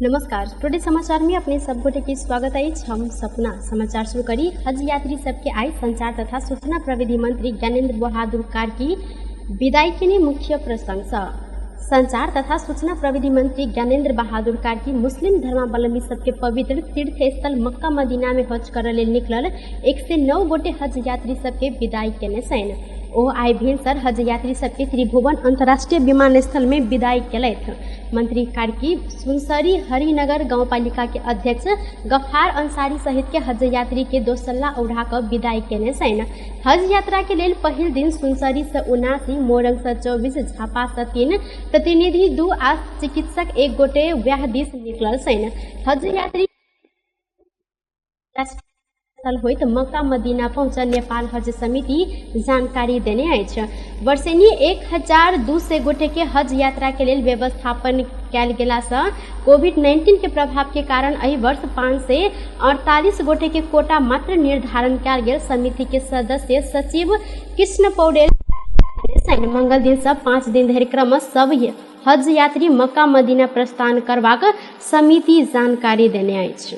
नमस्कार, टुडे समाचार में अपने सब गोटे के स्वागत है। हम सपना समाचार शुरू करी। हज यात्री सबके आई संचार तथा सूचना प्रविधि मंत्री ज्ञानेंद्र बहादुर कार्की विदाई के लिए मुख्य प्रशंसा। संचार तथा सूचना प्रविधि मंत्री ज्ञानेंद्र बहादुर कार्की मुस्लिम धर्मावलंबी सबके पवित्र तीर्थ स्थल मक्का मदीना में हज करे ले निकलल 109 गोटे हज यात्री सबके विदाई केने सैन। ओ आई भिनसर हज यात्री सबके त्रिभुवन अंतर्राष्ट्रीय विमानस्थल में विदाई केलथि। मंत्री कार्की सुनसरी हरिनगर गांवपालिका के अध्यक्ष गफ्फार अंसारी सहित के हज यात्री के दोसल्ला उड़ा कर विदाई केने सैन। हज यात्रा के लेल पहिल दिन सुनसरी से 79, मोरंग से 24, झापा से 3 प्रतिनिधि 2 आ चिकित्सक 1 गोटे व्याह दिस निकलल सैन। हज यात्री होइत मक्का मदीना पहुंच नेपाल हज समिति जानकारी देने अछि। वर्षेनी 1200 गोटे के हज यात्रा के लेल व्यवस्थापन कैल गेला से कोविड-19 के प्रभाव के कारण एहि वर्ष 548 गोटे के कोटा मात्र निर्धारण कैल गेल। समिति के सदस्य सचिव कृष्ण पौडेल मंगल दिन से 5 दिन धरि क्रमश सब हज यात्री मक्का मदीना प्रस्थान करबाक समिति जानकारी देने अछि।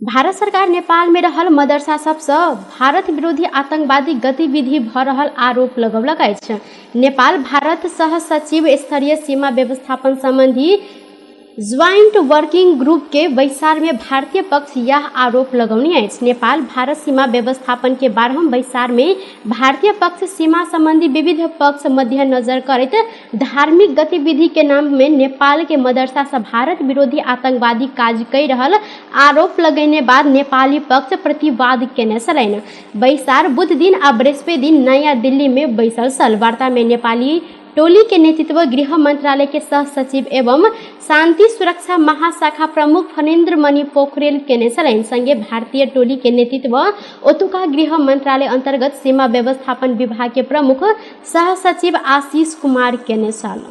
भारत सरकार नेपाल में रहल मदरसा सबसे भारत विरोधी आतंकवादी गतिविधि भ रहल आरोप लगौलक अछि। नेपाल भारत सह सचिव स्तरीय सीमा व्यवस्थापन संबंधी ज्वाइंट वर्किंग ग्रुप के बैसार में भारतीय पक्ष यह आरोप लगौनी अछि। नेपाल भारत सीमा व्यवस्थापन के 12वें बैसार में भारतीय पक्ष सीमा संबंधी विविध पक्ष मद्देनजर करैत धार्मिक गतिविधि के नाम में नेपाल के मदरसा से भारत विरोधी आतंकवादी काज कई रहल आरोप लगेने बाद नेपाली पक्ष प्रतिवाद केने छलैन। बैसार बुध दिन आ बृहस्पति दिन नया दिल्ली में बैसल छल। वार्ता में नेपाली टोली के नेतृत्व गृह मंत्रालय के सह सचिव एवं शांति सुरक्षा महाशाखा प्रमुख फणीन्द्र मणि पोखरेल केने छलैन। संगे भारतीय टोली के नेतृत्व ओतुका गृह मंत्रालय अंतर्गत सीमा व्यवस्थापन विभाग के प्रमुख सह सचिव आशीष कुमार केने छल।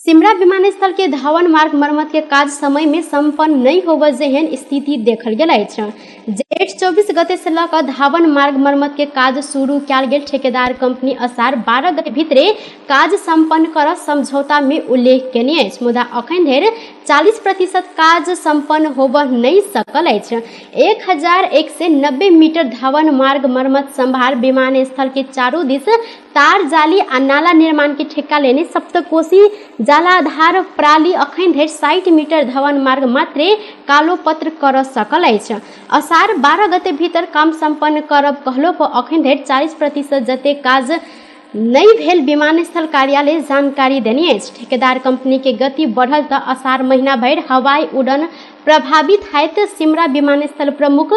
सिमरा विमानस्थल के धावन मार्ग मरम्मत के काज समय में संपन्न नहीं होब जेहन स्थिति देखल गेल अछि। जेठ 24 गते से लऽ कऽ धावन मार्ग मरम्मत के काज शुरू कैल गेल। ठेकेदार कंपनी असार 12 गते भीतरे काज संपन्न कर समझौता में उल्लेख केने अछि, मुदा अखन धरि 40% काज संपन्न होब नहीं सकल अछि। 1190 मीटर धावन मार्ग मरम्मत संभार विमानस्थल के चारों दिस तार जाली आ नाला निर्माण के ठेका लेने सप्तकोशी जलाधार प्राली अखन धरि 60 मीटर धावन मार्ग मात्रे कालो पत्र कर सकल अछि। असार 12 गते भीतर काम संपन्न करब कहलो पर अखन धरि 40% जते काज नहीं भेल विमानस्थल कार्यालय जानकारी देने अछि। ठेकेदार कंपनी के गति बढ़ल तऽ असार महीना भरि हवाई उड़ान प्रभावित हैत। सिमरा विमानस्थल प्रमुख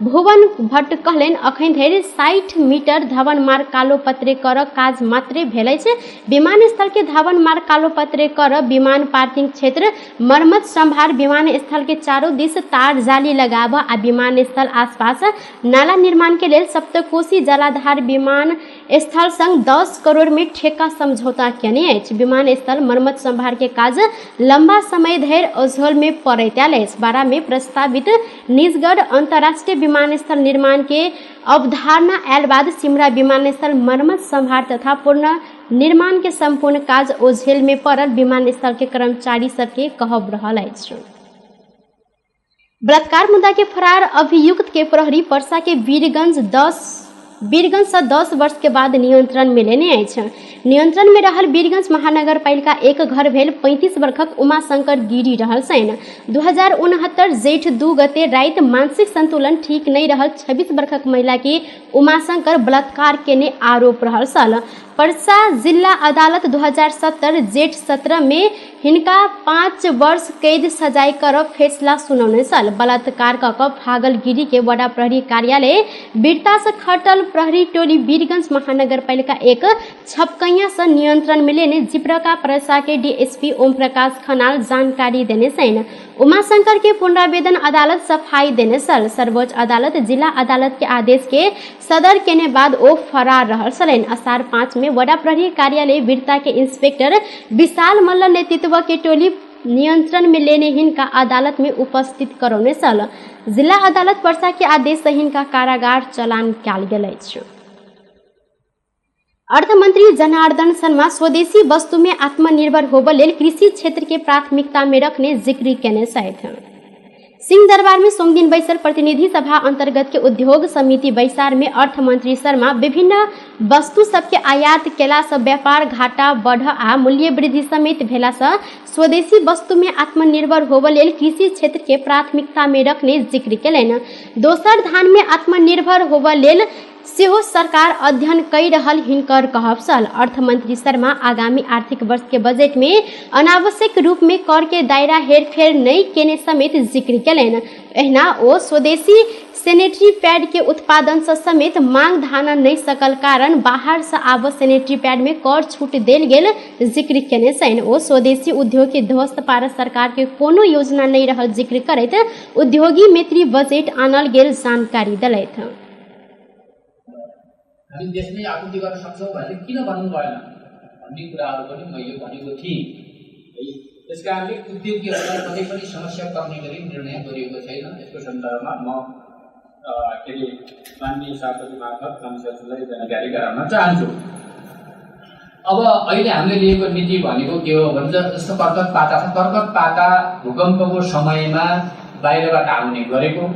भुवन भट्ट कहलनि अखन धरि 60 मीटर धावन मार्ग कालो पत्रे कर काज मात्रे भेल अछि। विमानस्थल के धावन मार्ग कालो पत्रे कर विमान पार्किंग क्षेत्र मरम्मत संभार विमानस्थल के चारों दिस तार जाली लगाब आ विमानस्थल आसपास नाला निर्माण के लेल सप्तकोशी जलाधार विमान स्थल संग 10 करोड़ में ठेका समझौता केने अछि। विमानस्थल मरम्मत संभार के काज लंबा समय धरि ओझल में पड़ैत आयल अछि। 12 में प्रस्तावित निजगढ़ अंतर्राष्ट्रीय विमानस्थल निर्माण के अवधारणा आयल बाद सिमरा विमानस्थल मरम्मत संभार तथा पूर्ण निर्माण के संपूर्ण काज ओझेल में पड़ल विमानस्थल के कर्मचारी सबके कहब रहल अछि। बलात्कार मुद्दा के फरार अभियुक्त के प्रहरी पर्सा के वीरगंज से 10 वर्ष के बाद नियंत्रण में लेने अछि। नियंत्रण में रहल वीरगंज महानगर पालिका एक घर भेल 35 वर्षक उमाशंकर गिरी रहल सैन। 2069 जेठ 2 गते राति मानसिक संतुलन ठीक नहीं रहल 26 वर्षक महिला के उमाशंकर बलात्कार केने आरोप रहल छल। परसा जिला अदालत 2070 जेठ 17 में हिनका 5 वर्ष कैद सजाए कर फैसला सुनौने छल। बलात्कार कऽ कऽ भागल गिरी के वडा प्रहरी कार्यालय वीरता से खटल प्रहरी टोली वीरगंज महानगर पालिका एक छपकैया से नियंत्रण में लेने जिप्रका परसा के डीएसपी ओम प्रकाश खनाल जानकारी देने सैन। उमाशंकर के पुनरावेदन अदालत सफाई देने छल। सर्वोच्च अदालत जिला अदालत के आदेश के सदर केने बाद ओ फरार रहल छलैन। असार 5 में वडा प्रहरी कार्यालय वीरता के इंस्पेक्टर विशाल मल्ल नेतृत्व के टोली नियंत्रण में लेने हिनका अदालत में उपस्थित करौने छल। जिला अदालत परसा के आदेश से हिनका कारागार चलान कैल गेल अछि। अर्थमंत्री जनार्दन शर्मा स्वदेशी वस्तु में आत्मनिर्भर होबे लेल कृषि क्षेत्र के प्राथमिकता में रखने जिक्र केने छथि। सिंहदरबार में सोमदिन बैसल प्रतिनिधि सभा अंतर्गत के उद्योग समिति बैसार में अर्थमंत्री शर्मा विभिन्न वस्तु सबके आयात केला से व्यापार घाटा बढ़ आ मूल्य वृद्धि समेत भेला से स्वदेशी वस्तु में आत्मनिर्भर होबे लेल कृषि क्षेत्र के प्राथमिकता में रखने जिक्र केलनि। दोसर धान में आत्मनिर्भर होबे लेल सेहो सरकार अध्ययन कई रहल हिनकर कहब छल। अर्थमंत्री शर्मा आगामी आर्थिक वर्ष के बजट में अनावश्यक रूप में कर के दायरा हेरफेर नहीं केने समेत जिक्र केलनि। एहना ओ स्वदेशी सैनिटरी पैड के उत्पादन से समेत मांग धाना नहीं सकल कारण बाहर से आब सैनिटरी पैड में कर छूट देल गेल जिक्र केने छनि। ओ स्वदेशी उद्योग के ध्वस्त पार सरकार के कोनो योजना नहीं रहल जिक्र करैत उद्योगी मैत्री बजट आनल गेल जानकारी देलथि। हामी देशमै आपूर्ति गर्न सक्छौं भने किन भन्नु भएन भन्ने कुराहरू पनि मैले भनेको थिएँ है। त्यसकारणले उद्योगीहरूलाई कतै पनि समस्या पर्ने गरी निर्णय गरिएको छैन। यसको सन्दर्भमा म माननीय सभापति मार्फत सांसदलाई जानकारी गराउन चाहन्छु। अब अहिले हामीले लिएको नीति भनेको के हो भन्छ जस्तो कर्कट पाता छ, कर्कट पाता भूकम्पको समयमा बाहिरबाट आउने गरेको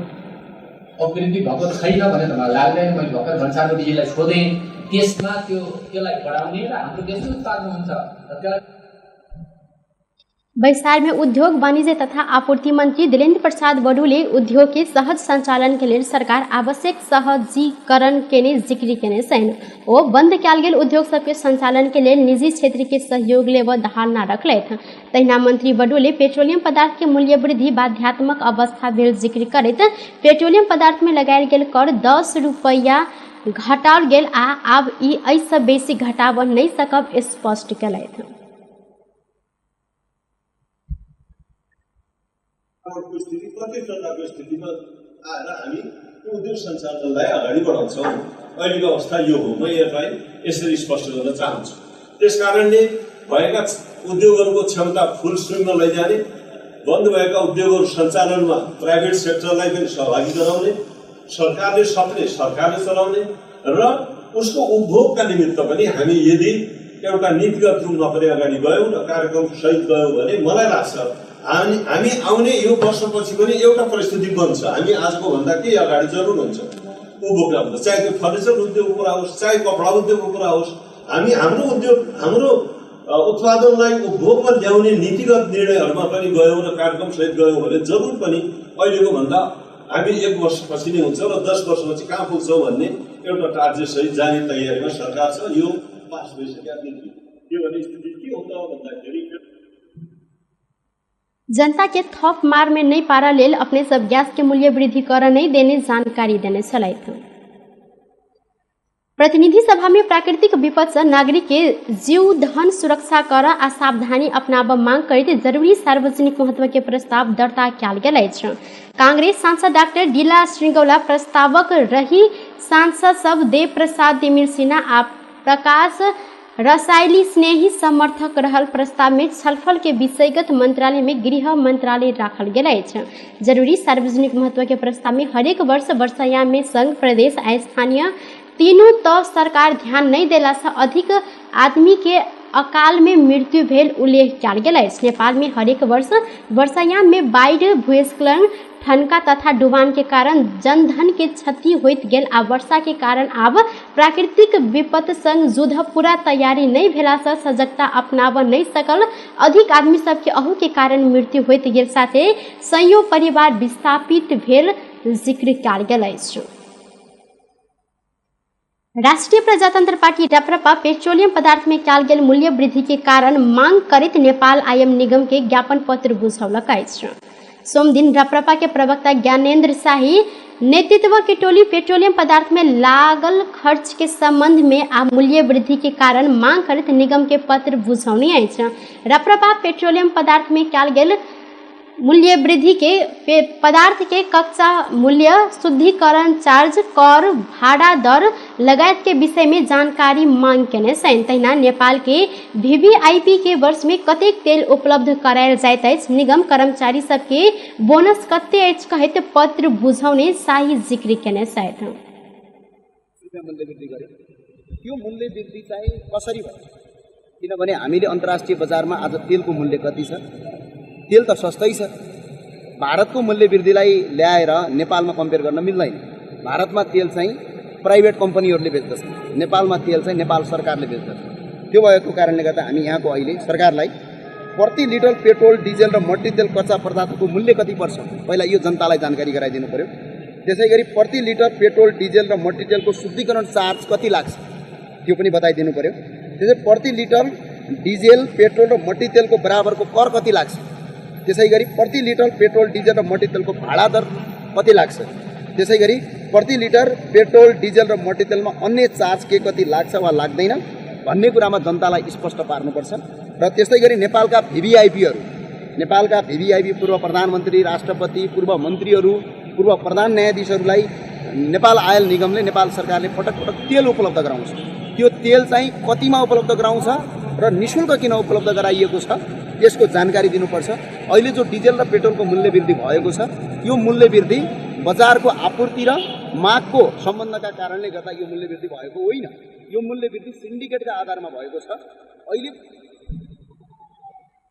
अवृद्धि भएको छैन भनेर मलाई लाग्दैन। मैले भर्खर भन्सालजीलाई सोधेँ, त्यसमा त्यसलाई बढाउने र हाम्रो देशमै उत्पादन हुन्छ र त्यसलाई। बैसार में उद्योग वाणिज्य तथा आपूर्ति मंत्री दिलेन्द्र प्रसाद बड़ूले उद्योग के सहज संचालन के लिए सरकार आवश्यक सहजीकरण के जिक्र केने छन्। ओ बंद कयल गेल उद्योग सबके संचालन के लिए निजी क्षेत्र के सहयोग ले धारणा रखलथि। तहिना मंत्री बड़ूले पेट्रोलियम पदार्थ के मूल्य वृद्धि बाध्यात्मक अवस्था भेल जिक्र करैत पेट्रोलियम पदार्थ में लगायल गेल कर 10 रुपैया घटाओल गेल आ आब ई एहिसँ बेसी घटाब नहीं सकब स्पष्ट केलथि। स्थिति प्रतिस्पर्धाको स्थितिमा आएर हामी उद्योग सञ्चालनलाई अगाडि बढाउँछौँ। अहिलेको अवस्था यो हो। म यसलाई यसरी स्पष्ट गर्न चाहन्छु। त्यसकारणले भएका उद्योगहरूको क्षमता फुल स्विङमा लैजाने, बन्द भएका उद्योगहरू सञ्चालनमा प्राइभेट सेक्टरलाई पनि सहभागी गराउने, सरकारले सक्ने सरकारले चलाउने र उसको उपभोगका निमित्त पनि हामी यदि एउटा नीतिगत रूपमा पनि अगाडि गयौँ र कार्यक्रम सहित गयौँ भने मलाई लाग्छ हामी आउने यो वर्षपछि पनि एउटा परिस्थिति बन्छ। हामी आजको भन्दा केही अगाडि जरुर हुन्छ उपभोक्ता भन्दा, चाहे त्यो फर्निचर उद्योगको कुरा होस् चाहे कपडा उद्योगको कुरा होस्। हामी हाम्रो उद्योग हाम्रो उत्पादनलाई उपभोगमा ल्याउने नीतिगत निर्णयहरूमा पनि गयौँ र कार्यक्रम सहित गयौँ भने जरुर पनि अहिलेको भन्दा हामी 1 वर्षपछि नै हुन्छ र 10 वर्षपछि कहाँ पुग्छौँ भन्ने एउटा टार्गेट सहित जाने तयारीमा सरकार छ। यो पास भइसकेका नीति यो भन्ने स्थिति के हो त भन्दाखेरि जनता के थप मार में नहीं पारा लेल अपने सब गैस के मूल्य वृद्धि कर नहीं देने जानकारी देने छलथि। प्रतिनिधि सभा में प्राकृतिक विपद से नागरिक के जीव धन सुरक्षा कर आ सावधानी अपनाब मांग करते जरूरी सार्वजनिक महत्व के प्रस्ताव दर्ता कयल गेल अछि। कांग्रेस सांसद डॉक्टर डीला श्रृंगला प्रस्तावक रही सांसद सब देव प्रसाद तिमिर सिन्हा आ प्रकाश रसायली स्नेही समर्थक रहल प्रस्ताव में छलफल के विषयगत मंत्रालय में गृह मंत्रालय राखल गेल अछि। जरूरी सार्वजनिक महत्व के प्रस्ताव में हरेक वर्ष वर्षायाम में संघ प्रदेश आ स्थानीय तीनों तो सरकार ध्यान नहीं देला से अधिक आदमी के अकाल में मृत्यु भेल उल्लेख कयल गेल अछि। नेपाल में हरेक वर्ष वर्षायाम में बाढ़ि, भूस्खलन, ठनका तथा डुबान के कारण जनधन के क्षति होइत गेल आ वर्षा के कारण आब प्राकृतिक विपद संग जुझ पूरा तैयारी नहीं भेला से सजगता अपनाब नहीं सकल अधिक आदमी सब के अहू के कारण मृत्यु होइत गेल साथे संयो परिवार विस्थापित भेल जिक्र कयल गेल अछि। राष्ट्रीय प्रजातंत्र पार्टी राप्रपा पेट्रोलियम पदार्थ में कयल गेल मूल्य वृद्धि के कारण मांग करैत नेपाल आयम निगम के ज्ञापन पत्र बुझौलक अछि। सोमदिन राप्रपा के प्रवक्ता ज्ञानेन्द्र शाही नेतृत्व के टोली पेट्रोलियम पदार्थ में लागल खर्च के संबंध में आ मूल्य वृद्धि के कारण मांग करैत निगम के पत्र बुझौने अछि। राप्रपा पेट्रोलियम पदार्थ में कयल गेल मूल्य वृद्धि के पदार्थ के कच्चा मूल्य, शुद्धिकरण चार्ज, कर, भाड़ा दर लगायत के विषय में जानकारी मांग केने छनि। तहिना नेपाल के वीवीआईपी के वर्ष में कतेक तेल उपलब्ध करायल जाइत अछि, निगम कर्मचारी सबके बोनस कते अछि कहैत पत्र बुझौने शाही जिक्र केने छथि। त्यो मूल्य वृद्धि चाहिँ कसरी भयो? किनभने हामीले अन्तर्राष्ट्रिय बजारमा आज तेलको मूल्य कति छ? तेल त सस्तै छ। भारतको मूल्य वृद्धिलाई ल्याएर नेपालमा कम्पेयर गर्न मिल्दैन। भारतमा तेल चाहिँ प्राइभेट कम्पनीहरूले बेच्दछन्, नेपालमा तेल चाहिँ नेपाल सरकारले बेच्दछ। त्यो भएको कारणले गर्दा हामी यहाँको अहिले सरकारलाई प्रति लिटर पेट्रोल, डिजेल र मट्टीतेल कच्चा पदार्थको मूल्य कति पर्छ पहिला यो जनतालाई जानकारी गराइदिनु पर्यो। त्यसैगरी प्रति लिटर पेट्रोल, डिजेल र मट्टीतेलको शुद्धिकरण चार्ज कति लाग्छ त्यो पनि बताइदिनु पर्यो। त्यसै प्रति लिटर डिजेल, पेट्रोल र मट्टीतेलको बराबरको कर कति लाग्छ, त्यसैगरी प्रति लिटर पेट्रोल, डिजेल र मट्टीतेलको भाडा दर कति लाग्छ, त्यसैगरी प्रति लिटर पेट्रोल, डिजेल र मट्टीतेलमा अन्य चार्ज के कति लाग्छ वा लाग्दैन भन्ने कुरामा जनतालाई स्पष्ट पार्नुपर्छ। र त्यस्तै गरी नेपालका भिभिआइपी पूर्व प्रधानमन्त्री, राष्ट्रपति, पूर्व मन्त्रीहरू, पूर्व प्रधान न्यायाधीशहरूलाई नेपाल आयल निगमले, नेपाल सरकारले पटक पटक तेल उपलब्ध गराउँछ। त्यो तेल चाहिँ कतिमा उपलब्ध गराउँछ र निःशुल्क किन उपलब्ध गराइएको छ यसको जानकारी दिनुपर्छ। अहिले जो डिजेल र पेट्रोलको मूल्य वृद्धि भएको छ यो मूल्य वृद्धि बजारको आपूर्ति र मागको सम्बन्धका कारणले गर्दा यो मूल्य वृद्धि भएको होइन। यो मूल्य वृद्धि सिन्डिकेटका आधारमा भएको छ। अहिले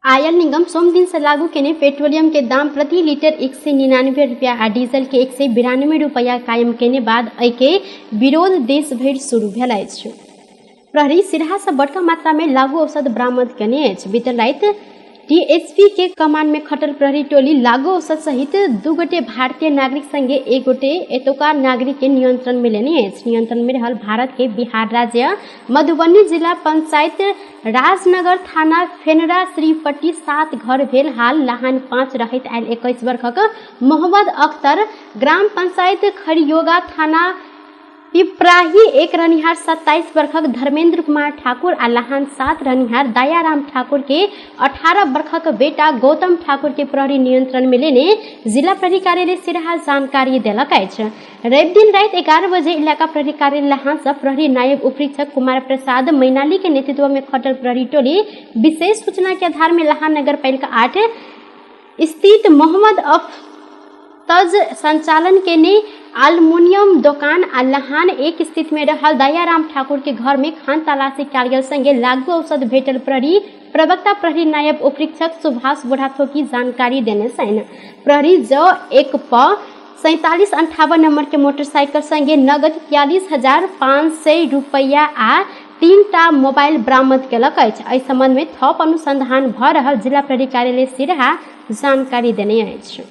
आयल निगम सोम दिन से लागू केने पेट्रोलियम के दाम प्रति लीटर 199 रुपया आ डीजल के 192 रुपया कायम केने बाद एके विरोध देश भर शुरू भेल अछि। प्रहरी सिरहा से बड़का मात्रा में लागू औषध बरामद केने अछि। बीतल रात डीएसपी के कमान में खटल प्रहरी टोली लागू औषध सहित 2 गोटे भारतीय नागरिक संगे 1 गोटे एतुका नागरिक के नियंत्रण में लेने अछि। नियंत्रण में रहल भारत के बिहार राज्य मधुबनी जिला पंचायत राजनगर थाना फेनरा श्रीपट्टी 7 घर भेल हाल लाहान 5 रहत आयल 21 वर्षक मोहम्मद अख्तर, ग्राम पंचायत खरियोगा थाना पिपराही 1 रहनिहार 27 वर्षक धर्मेंद्र कुमार ठाकुर आ लाहान 7 रहनिहार दयाराम ठाकुर के 18 वर्षक बेटा गौतम ठाकुर के प्रहरी नियंत्रण में लेने जिला प्रहरी कार्यालय सिरहा जानकारी देलक अछि। रवि दिन रात 11 बजे इलाका प्रहरी कार्यालय लाहान से प्रहरी नायब उपरीक्षक कुमार प्रसाद मैनाली के नेतृत्व में खटल प्रहरी टोली विशेष सूचना के आधार में लाहान नगर पालिका 8 स्थित मोहम्मद अफ्तज संचालन के ने अल्मुनियम दुकान आ लाहान 1 स्थित में रहल दयाराम ठाकुर के घर में खान तलाशी कयल गेल संगे लागू औषध भेटल प्रहरी प्रवक्ता प्रहरी नायब उपरीक्षक सुभाष बुढ़ाथोकी जानकारी देने छन्। प्रहरी जो 1 प 4758 नंबर के मोटरसाइकिल संगे नगद 42,500 रुपया आ 3टा मोबाइल बरामद केलक अछि। एहि संबंध में थप अनुसंधान भ रहल जिला प्रहरी कार्यालय सिरहा जानकारी देने अछि।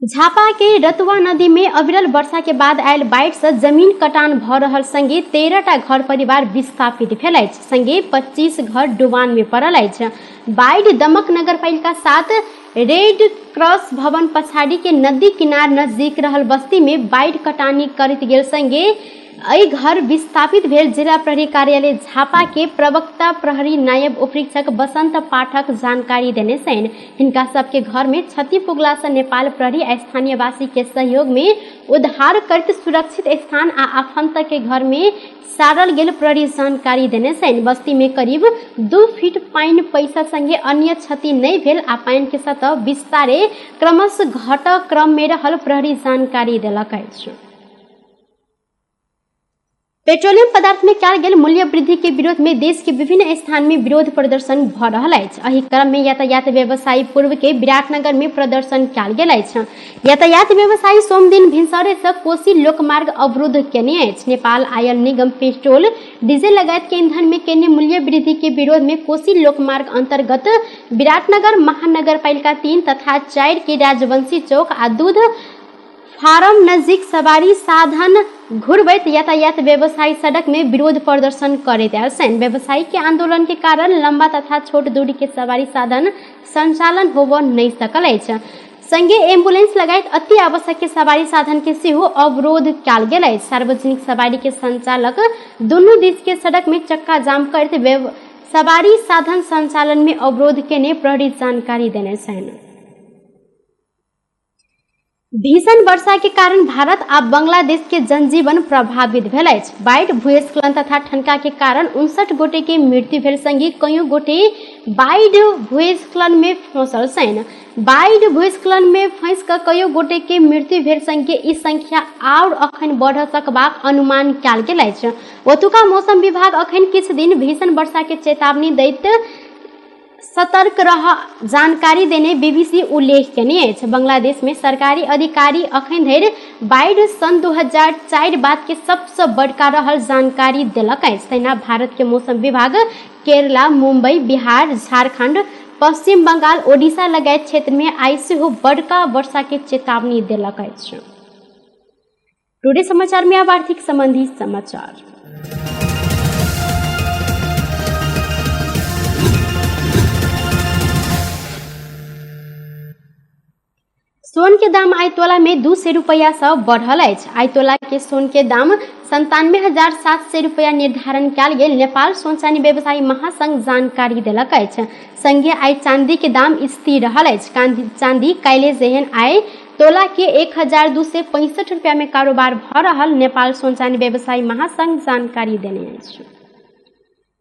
झापा के रतुआ नदी में अविरल वर्षा के बाद आयल बाढ़ से जमीन कटान भ रहल संगे 13टा घर परिवार विस्थापित भेल अछि, संगे 25 घर डुबान में पड़ल अछि। बाढ़ दमक नगर पालिका 7 रेड क्रॉस भवन पछाड़ी के नदी किनार नजदीक रहल बस्ती में बाढ़ कटानी करैत गेल संगे एहि घर विस्थापित भेल जिला प्रहरी कार्यालय झापा के प्रवक्ता प्रहरी नायब उपरीक्षक बसंत पाठक जानकारी देने छन्। हिनका सबके घर में क्षति पुगला से नेपाल प्रहरी आ स्थानीय वासी के सहयोग में उद्धार करके सुरक्षित स्थान आ आफंत के घर में सारल गेल प्रहरी जानकारी देने छन्। बस्ती में करीब 2 फीट पानी पैसा संगे अन्य क्षति नहीं भेल आ पानी के सतह विस्तारे क्रमश घट क्रम में रहल प्रहरी जानकारी देलक अछि। पेट्रोलियम पदार्थ में कयल गेल मूल्य वृद्धि के विरोध में देश के विभिन्न स्थान में विरोध प्रदर्शन भ रहल अछि। एहि क्रम में यातायात व्यवसायी पूर्व के विराटनगर में प्रदर्शन कयल गेल अछि। यातायात व्यवसायी सोम दिन भिनसरे से कोसी लोकमार्ग अवरुद्ध केने अछि। नेपाल आयल निगम पेट्रोल, डीजल लगायत के ईंधन में केने मूल्य वृद्धि के विरोध में कोसी लोकमार्ग अंतर्गत विराटनगर महानगर पालिका 3 तथा 4 के राजवंशी चौक आ दूध फार्म नजदीक सवारी साधन घुरबैत यातायात व्यवसायी सड़क में विरोध प्रदर्शन करैत आयल छन्। व्यवसायी के आंदोलन के कारण लंबा तथा छोट दूरी के सवारी साधन संचालन होब नहीं सकल अछि। संगे एम्बुलेंस लगायत अति आवश्यक के सवारी साधन के सेहो अवरोध कयल गेल अछि। सार्वजनिक सवारी के संचालक दुनू दिस के सड़क में चक्का जाम करैत सवारी साधन संचालन में अवरोध केने प्रहरी जानकारी देने छन्। भीषण वर्षा के कारण भारत आ बांग्लादेश के जनजीवन प्रभावित भेल अछि। बाढ़ि, भूस्खलन तथा ठनका के कारण 59 गोटे के मृत्यु भेल संगे कईयों गोटे बाढ़ि भूस्खलन में फंसल छनि। बाढ़ि भूस्खलन में फंस कऽ कईयों गोटे के मृत्यु भेल संगे ई संख्या आओर अखन बढ़ सकबाक अनुमान कयल गेल अछि। ओतुका मौसम विभाग अखन किछु दिन भीषण वर्षा के चेतावनी दैत सतर्क रह जानकारी देने बीबीसी उल्लेख केने अछि। बांग्लादेश में सरकारी अधिकारी अखन धरि बाढ़ि सन 2004 बाद के सबसे बड़का रहल जानकारी देलक अछि। तहिना भारत के मौसम विभाग केरला, मुंबई, बिहार, झारखंड, पश्चिम बंगाल, ओडिशा लगायत क्षेत्र में आई सेहो बड़का वर्षा के चेतावनी देलक अछि। टुडे समाचार में अब आर्थिक संबंधी समाचार। सोन के दाम आइ तोला में 200 रुपया से बढ़ल अछि। आइ तोला के सोन के दाम 97,700 रुपया निर्धारण कयल गेल नेपाल सोन चांदी व्यवसायी महासंघ जानकारी देलक अछि। संगे आइ चांदी के दाम स्थिर रहल अछि। चांदी काल्हि जेहन आइ तोला के 1,265 रुपया में कारोबार भ रहल नेपाल सोन चांदी व्यवसायी महासंघ जानकारी देने अछि।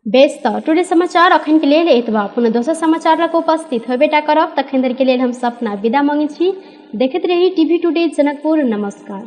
बेस तो टुडे समाचार अखन के लेल एतबा। पुनः दोसर समाचार लग उपस्थित होबेटा करब। तखन धरि के लेल हम सपना विदा मांगे छी। देखैत रही टीवी टुडे जनकपुर। नमस्कार।